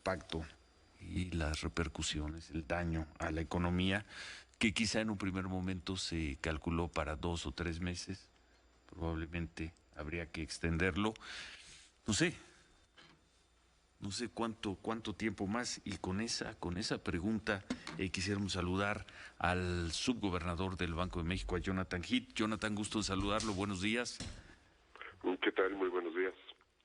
impacto y las repercusiones, el daño a la economía, que quizá en un primer momento se calculó para 2 o 3 meses, probablemente habría que extenderlo. No sé, no sé cuánto tiempo más. Y con esa pregunta quisiéramos saludar al subgobernador del Banco de México, a Jonathan Heath. Jonathan, gusto en saludarlo. Buenos días. ¿Qué tal? Muy buenos días.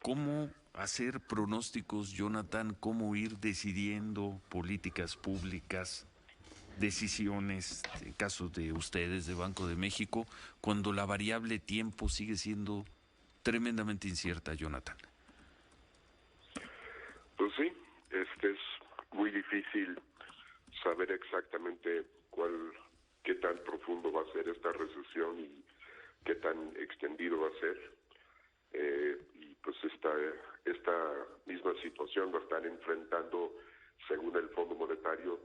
¿Cómo hacer pronósticos, Jonathan? ¿Cómo ir decidiendo políticas públicas, decisiones, en caso de ustedes, de Banco de México, cuando la variable tiempo sigue siendo tremendamente incierta, Jonathan? Pues sí, es muy difícil saber exactamente qué tan profundo va a ser esta recesión y qué tan extendido va a ser. Y pues esta misma situación va a estar enfrentando, según el Fondo Monetario,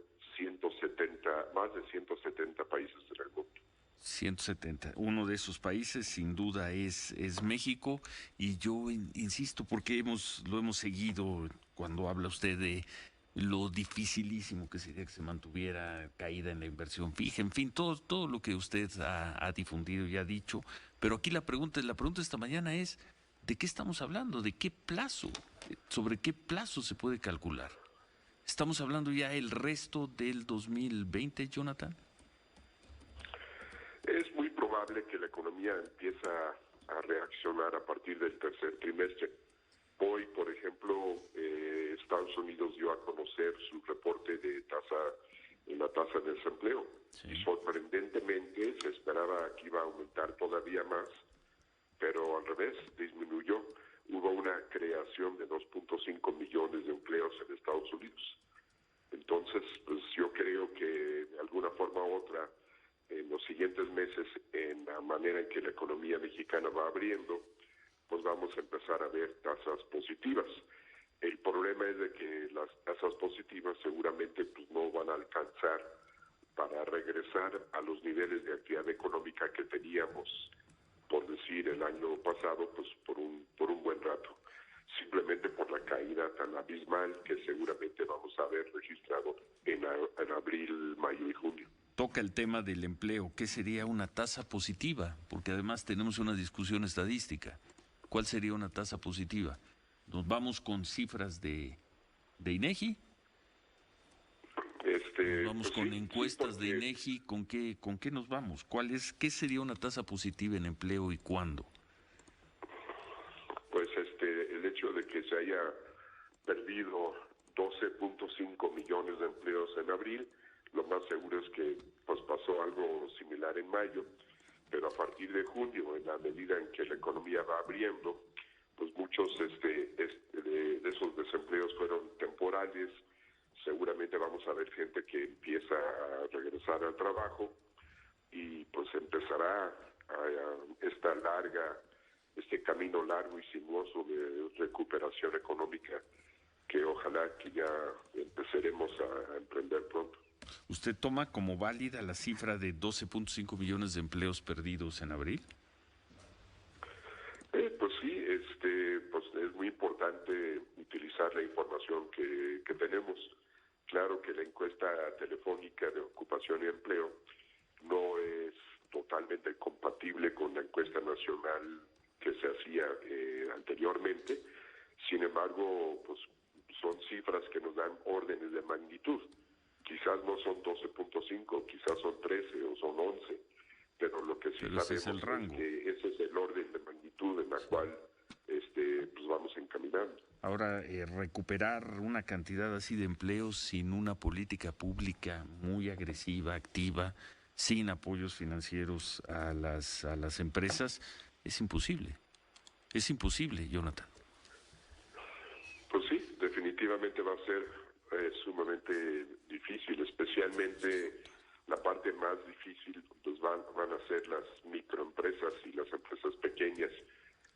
más de 170 países en el mundo. 170. Uno de esos países sin duda es México, y yo insisto porque lo hemos seguido cuando habla usted de lo dificilísimo que sería que se mantuviera caída en la inversión fija, en fin, todo lo que usted ha difundido y ha dicho. Pero aquí la pregunta esta mañana es: ¿de qué estamos hablando? ¿De qué plazo? ¿Sobre qué plazo se puede calcular? ¿Estamos hablando ya el resto del 2020, Jonathan? Es muy probable que la economía empiece a reaccionar a partir del tercer trimestre. Hoy, por ejemplo, Estados Unidos dio a conocer su reporte de la tasa de desempleo. Sí. Y sorprendentemente se esperaba que iba a aumentar todavía más, pero al revés, disminuyó. Hubo una creación de 2.5 millones de empleos en Estados Unidos. Entonces, pues yo creo que de alguna forma u otra, en los siguientes meses, en la manera en que la economía mexicana va abriendo, pues vamos a empezar a ver tasas positivas. El problema es de que las tasas positivas seguramente pues no van a alcanzar para regresar a los niveles de actividad económica que teníamos, por decir, el año pasado, pues por un buen rato, simplemente por la caída tan abismal que seguramente vamos a haber registrado en abril, mayo y junio. Toca el tema del empleo. ¿Qué sería una tasa positiva? Porque además tenemos una discusión estadística. ¿Cuál sería una tasa positiva? ¿Nos vamos con cifras de INEGI? ¿Nos vamos Pues con sí, encuestas de porque INEGI? ¿Con qué nos vamos? ¿Qué sería una tasa positiva en empleo y cuándo? pues el hecho de que se haya perdido 12.5 millones de empleos en abril, lo más seguro es que pues pasó algo similar en mayo, pero a partir de junio, en la medida en que la economía va abriendo, pues muchos de esos desempleos fueron temporales. Seguramente vamos a ver gente que empieza a regresar al trabajo y pues empezará este camino largo y sinuoso de recuperación económica que ojalá que ya empezaremos a emprender pronto. ¿Usted toma como válida la cifra de 12.5 millones de empleos perdidos en abril? Pues sí, pues es muy importante utilizar la información que tenemos. Claro que la encuesta telefónica de ocupación y empleo no es totalmente compatible con la encuesta nacional que se hacía anteriormente. Sin embargo, pues son cifras que nos dan órdenes de magnitud. Quizás no son 12.5, quizás son 13 o son 11, pero lo que sí Pero ese es el sabemos es rango. que ese es el orden de magnitud en la cual pues vamos encaminando. Ahora, recuperar una cantidad así de empleos sin una política pública muy agresiva, activa, sin apoyos financieros a las empresas, es imposible. Es imposible, Jonathan. Pues sí, definitivamente va a ser sumamente difícil, especialmente la parte más difícil pues van a ser las microempresas y las empresas pequeñas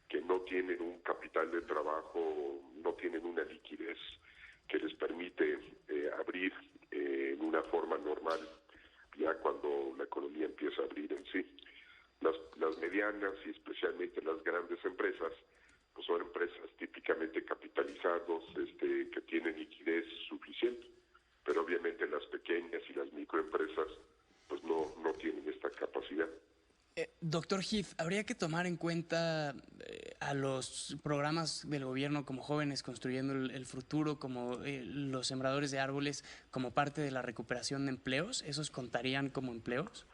que no tienen un capital de trabajo, no tienen una liquidez que les permite abrir en una forma normal ya cuando la economía empieza a abrir en sí. Las medianas y especialmente las grandes empresas pues son empresas típicamente capitalizados, que tienen liquidez suficiente, pero obviamente las pequeñas y las microempresas pues no tienen esta capacidad. Doctor Heath, habría que tomar en cuenta a los programas del gobierno como Jóvenes Construyendo el Futuro, como los sembradores de árboles, como parte de la recuperación de empleos. ¿Esos contarían como empleos?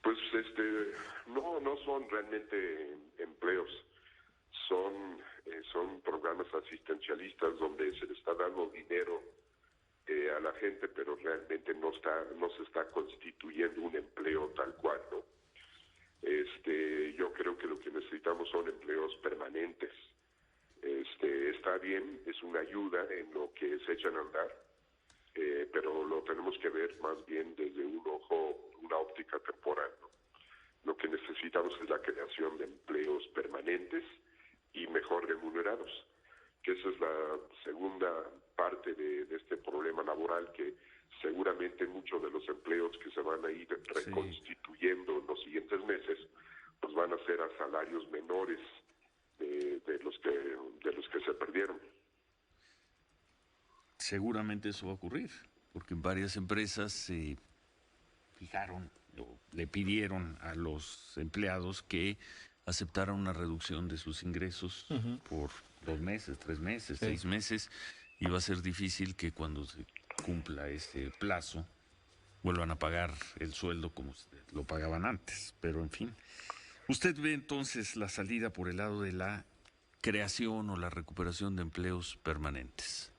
Pues no son realmente empleos, son programas asistencialistas donde se le está dando dinero a la gente, pero realmente no se está constituyendo un empleo tal cual, ¿no? Yo creo que lo que necesitamos son empleos permanentes. Está bien, es una ayuda en lo que se echan a andar, pero lo tenemos que ver más bien desde una óptica temporal, ¿no? Lo que necesitamos es la creación de empleos permanentes y mejor remunerados, que esa es la segunda parte de este problema laboral, que seguramente muchos de los empleos que se van a ir reconstituyendo en los siguientes meses, pues van a ser a salarios menores de los que se perdieron. Seguramente eso va a ocurrir, porque varias empresas se fijaron o le pidieron a los empleados que aceptaran una reducción de sus ingresos por 2 meses, 3 meses, 6 meses, y va a ser difícil que cuando se cumpla ese plazo vuelvan a pagar el sueldo como lo pagaban antes. Pero en fin, ¿usted ve entonces la salida por el lado de la creación o la recuperación de empleos permanentes?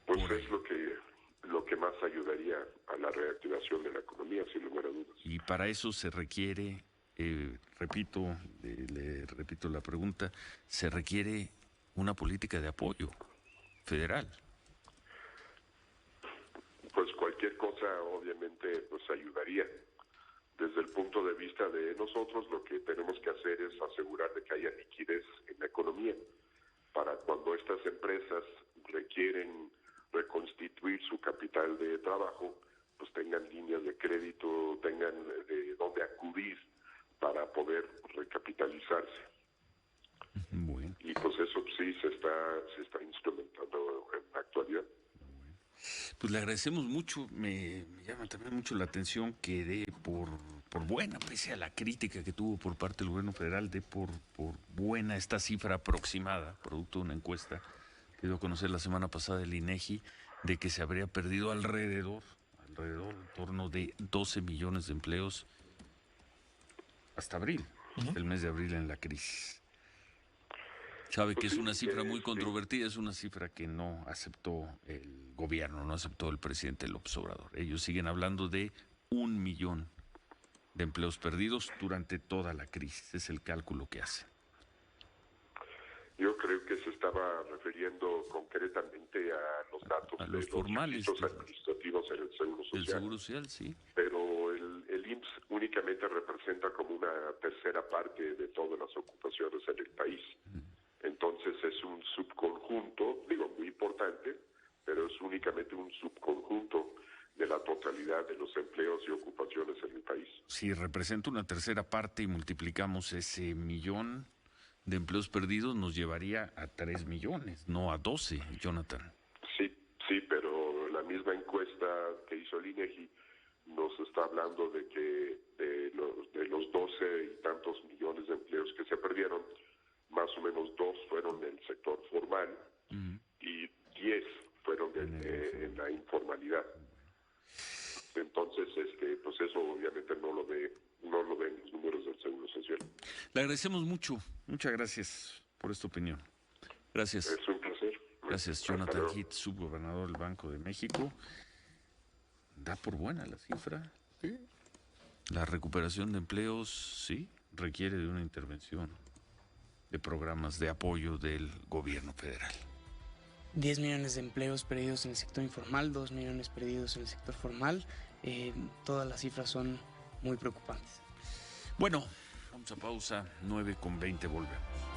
Pues es lo que más ayudaría a la reactivación de la economía, sin lugar a dudas. Y para eso se requiere, le repito la pregunta, se requiere una política de apoyo federal. Pues cualquier cosa obviamente pues ayudaría. Desde el punto de vista de nosotros, lo que tenemos que hacer es asegurar de que haya liquidez en la economía, para cuando estas empresas requieren reconstituir su capital de trabajo, pues tengan líneas de crédito, tengan de dónde acudir para poder recapitalizarse. Bueno. Y pues eso sí se está instrumentando en la actualidad. Pues le agradecemos mucho, me llama también mucho la atención que dé por buena, pese a la crítica que tuvo por parte del gobierno federal, dé por buena esta cifra aproximada, producto de una encuesta que dio a conocer la semana pasada el INEGI, de que se habría perdido alrededor en torno de 12 millones de empleos hasta abril, el mes de abril en la crisis. Sabe que es una cifra muy controvertida, es una cifra que no aceptó el gobierno, no aceptó el presidente López Obrador. Ellos siguen hablando de 1 millón de empleos perdidos durante toda la crisis, es el cálculo que hacen. Yo creo que se estaba refiriendo concretamente a los datos a de los formales, los administrativos en el Seguro Social. El Seguro Social, sí. Pero el IMSS únicamente representa como una tercera parte de todas las ocupaciones en el país. Entonces es un subconjunto, muy importante, pero es únicamente un subconjunto de la totalidad de los empleos y ocupaciones en el país. Si representa una tercera parte y multiplicamos ese millón de empleos perdidos, nos llevaría a 3 millones, no a 12, Jonathan. Sí, pero la misma encuesta que hizo el INEGI nos está hablando de que de los 12 y tantos millones de empleos que se perdieron, más o menos 2 fueron en el sector formal y 10 fueron en la informalidad. Entonces, pues eso obviamente no lo ven los números del Seguro Social. Le agradecemos mucho. Muchas gracias por esta opinión. Gracias. Es un placer. Gracias, Jonathan Heath, subgobernador del Banco de México. Da por buena la cifra. Sí. La recuperación de empleos, sí, requiere de una intervención de programas de apoyo del gobierno federal. 10 millones de empleos perdidos en el sector informal, 2 millones perdidos en el sector formal. Todas las cifras son muy preocupantes. Bueno, vamos a pausa, 9:20, volvemos.